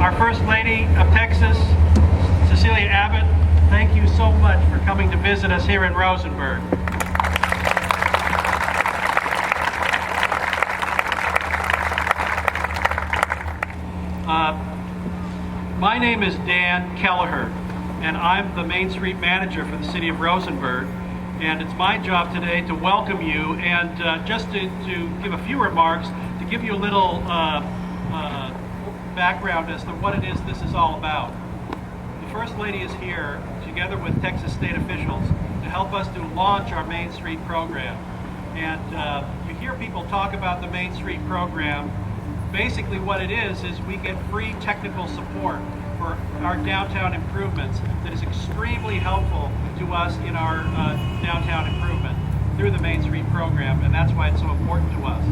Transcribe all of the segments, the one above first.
Our First Lady of Texas, Cecilia Abbott, thank you so much for coming to visit us here in Rosenberg. My name is Dan Kelleher, and I'm the Main Street manager for the city of Rosenberg. And it's my job today to welcome you and just to give a few remarks, to give you a little background as to what it is this is all about. The First Lady is here, together with Texas state officials, to help us to launch our Main Street program. And you hear people talk about the Main Street program. Basically what it is we get free technical support for our downtown improvements that is extremely helpful to us in our downtown improvement through the Main Street program, and that's why it's so important to us.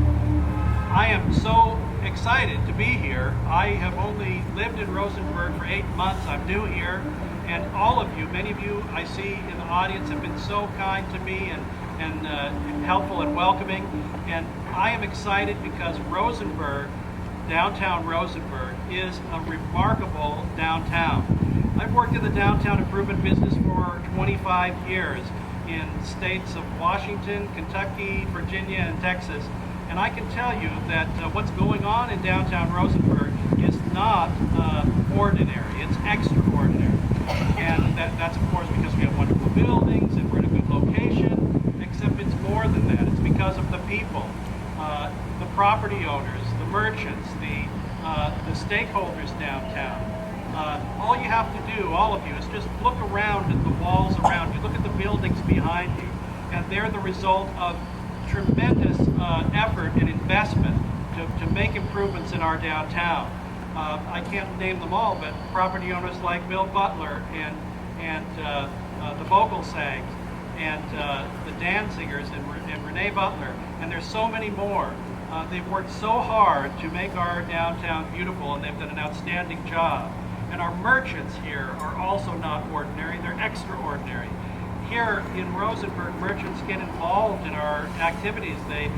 I am so excited to be here. I have only lived in Rosenberg for 8 months. I'm new here, and all of you, many of you I see in the audience have been so kind to me and helpful and welcoming, and I am excited because Rosenberg, downtown Rosenberg, is a remarkable downtown. I've worked in the downtown improvement business for 25 years in states of Washington, Kentucky, Virginia, and Texas, and I can tell you that what's going on in downtown Rosenberg is not ordinary, it's extraordinary. And that's of course because we have wonderful buildings and we're in a good location, except it's more than that. It's because of the people, the property owners, the merchants, the stakeholders downtown. All you have to do, all of you, is just look around at the walls around you, look at the buildings behind you, and they're the result of tremendous effort and investment to make improvements in our downtown. I can't name them all, but property owners like Bill Butler and the Vogelsangs and the Danzigers and Renee Butler, and there's so many more. They've worked so hard to make our downtown beautiful, and they've done an outstanding job. And our merchants here are also not ordinary, they're extraordinary. Here in Rosenberg, merchants get involved in our activities. They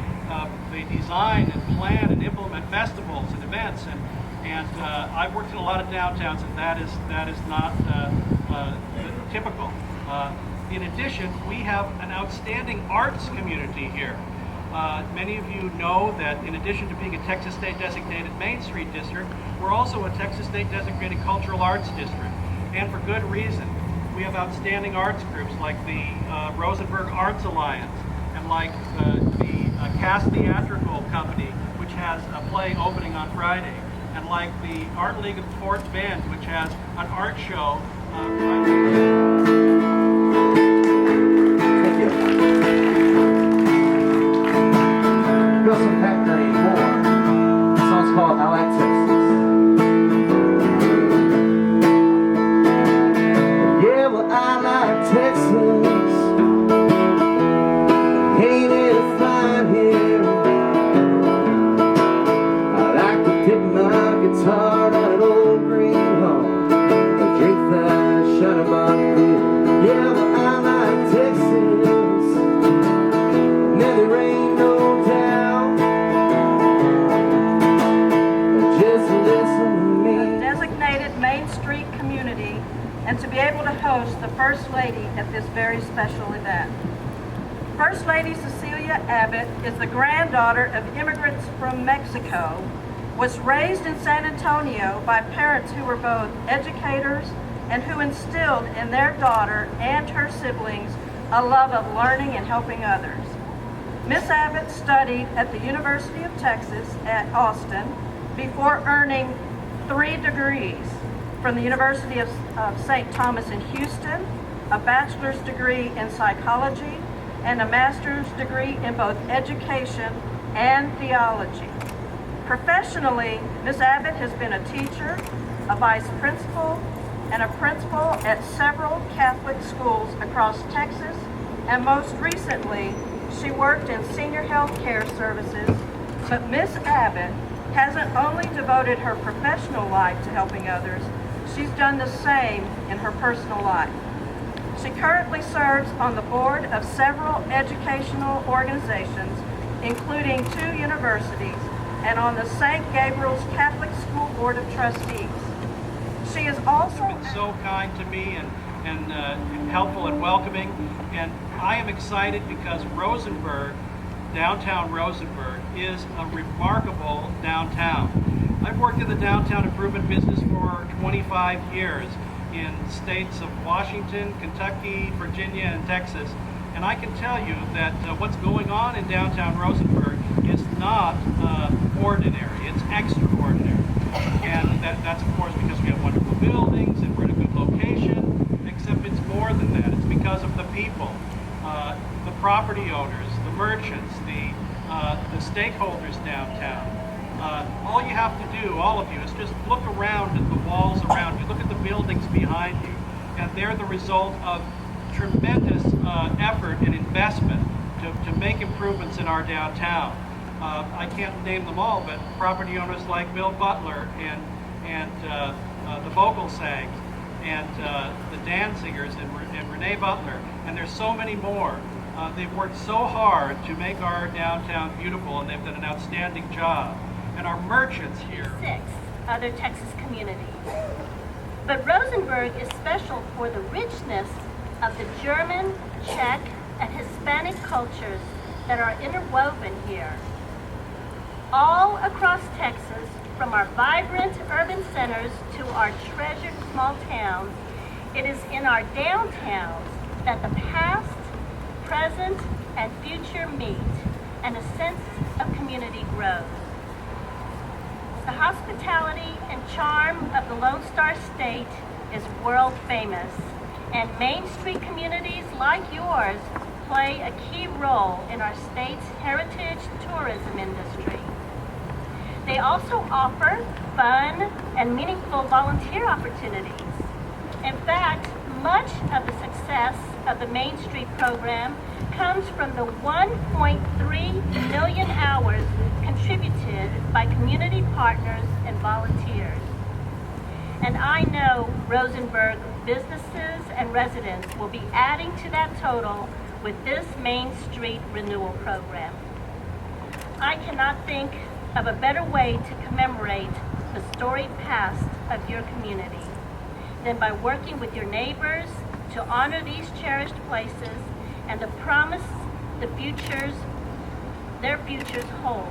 design and plan and implement festivals and events, and I've worked in a lot of downtowns, and that is not typical. In addition, we have an outstanding arts community here. Many of you know that in addition to being a Texas State designated Main Street district, we're also a Texas State designated cultural arts district, and for good reason. We have outstanding arts groups like the Rosenberg Arts Alliance and like the Cast Theatrical Company, which has a play opening on Friday, and like the Art League of Fort Bend, which has an art show Wilson Factory more. The song's called I Like Texas. Yeah, well, I like Texas. Ain't it fine here? I like to pick my guitar down an old green home and drink that Shinerbach beer. Yeah, well, I like Texas. And then there ain't no doubt. Main Street community, and to be able to host the First Lady at this very special event. First Lady Cecilia Abbott is the granddaughter of immigrants from Mexico, was raised in San Antonio by parents who were both educators and who instilled in their daughter and her siblings a love of learning and helping others. Miss Abbott studied at the University of Texas at Austin before earning 3 degrees from the University of St. Thomas in Houston, a bachelor's degree in psychology, and a master's degree in both education and theology. Professionally, Ms. Abbott has been a teacher, a vice principal, and a principal at several Catholic schools across Texas, and most recently, she worked in senior health care services. But Ms. Abbott hasn't only devoted her professional life to helping others, she's done the same in her personal life. She currently serves on the board of several educational organizations, including 2 universities, and on the St. Gabriel's Catholic School Board of Trustees. She is also been so kind to me and helpful and welcoming. And I am excited because Rosenberg, downtown Rosenberg, is a remarkable downtown. I've worked in the downtown improvement business for 25 years in states of Washington, Kentucky, Virginia, and Texas. And I can tell you that what's going on in downtown Rosenberg is not ordinary, it's extraordinary. And that's of course because we have wonderful buildings and we're in a good location, except it's more than that. It's because of the people, the property owners, the merchants, the stakeholders downtown. All you have to do, all of you, is just look around at the walls around you, look at the buildings behind you, and they're the result of tremendous effort and investment to make improvements in our downtown. I can't name them all, but property owners like Bill Butler and the Vogelsangs and the Danzigers and Renee Butler, and there's so many more. They've worked so hard to make our downtown beautiful, and they've done an outstanding job. And our merchants here. 6 other Texas communities. But Rosenberg is special for the richness of the German, Czech, and Hispanic cultures that are interwoven here. All across Texas, from our vibrant urban centers to our treasured small towns, it is in our downtowns that the past, present, and future meet, and a sense of community grows. The hospitality and charm of the Lone Star State is world famous, and Main Street communities like yours play a key role in our state's heritage tourism industry. They also offer fun and meaningful volunteer opportunities. In fact, much of the success of the Main Street program comes from the 1.3 million hours contributed by community partners and volunteers. And I know Rosenberg businesses and residents will be adding to that total with this Main Street renewal program. I cannot think of a better way to commemorate the storied past of your community than by working with your neighbors to honor these cherished places and the promise their futures hold.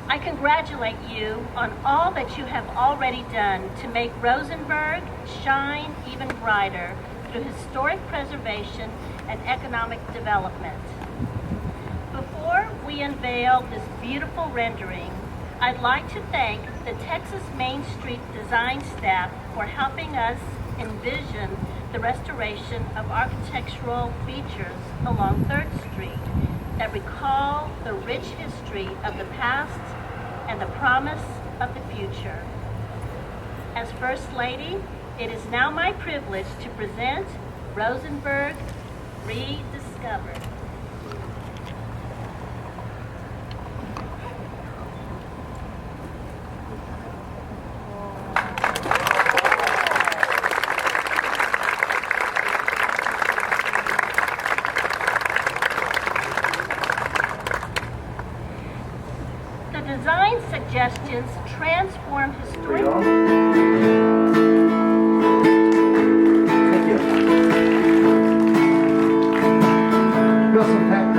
I congratulate you on all that you have already done to make Rosenberg shine even brighter through historic preservation and economic development. Before we unveil this beautiful rendering, I'd like to thank the Texas Main Street design staff for helping us envision the restoration of architectural features along 3rd Street that recall the rich history of the past and the promise of the future. As First Lady, it is now my privilege to present Rosenberg Rediscovered. Design suggestions transform historic. Thank you. Got some packed